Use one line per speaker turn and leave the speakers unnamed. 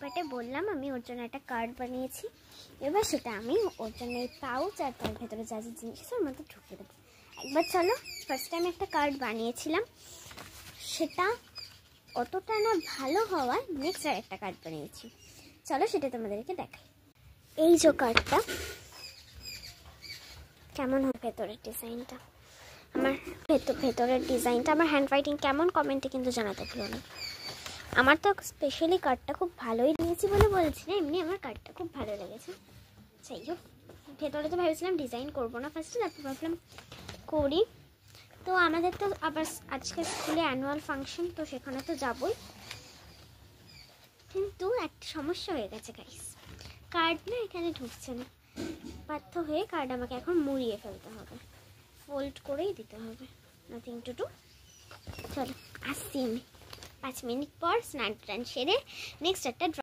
পার্টে বললাম আমি ওর জন্য একটা কার্ড বানিয়েছি। এবার সেটা আমি ওর জন্য এই পাউচ আর তার ভেতরে যা যা জিনিস আছে ওর মধ্যে ঢুকিয়ে দেবো। একবার চলো, ফার্স্ট টাইম একটা কার্ড বানিয়েছিলাম, সেটা অতটা না ভালো হওয়ায় নেক্সট আর একটা কার্ড বানিয়েছি। চলো সেটা তোমাদেরকে দেখাই। এই যে কার্ডটা কেমন হয় ভেতরের ডিজাইনটা, আমার ভেতরের ডিজাইনটা, আমার হ্যান্ড রাইটিং কেমন কমেন্টে কিন্তু জানাতে ভুলো না। আমার তো স্পেশালি কার্ডটা খুব ভালোই দিয়েছি বলে বলছি না, এমনি আমার কার্ডটা খুব ভালো লেগেছে। যাই হোক, ভেতরে তো ভেবেছিলাম ডিজাইন করবো না ফার্স্টে, তারপর ভাবলাম করি। তো আমাদের তো আবার আজকে স্কুলে অ্যানুয়াল ফাংশন, তো সেখানে তো যাবই, কিন্তু একটা সমস্যা হয়ে গেছে গাইস, কার্ড না এখানে ঢুকছে না। বাধ্য হয়ে কার্ড আমাকে এখন মুড়িয়ে ফেলতে হবে, ফোল্ড করেই দিতে হবে, নাথিং টু ডু। চলো আসছি আমি 5 মিনিট পর, স্নান টান সেরে নেক্সট একটা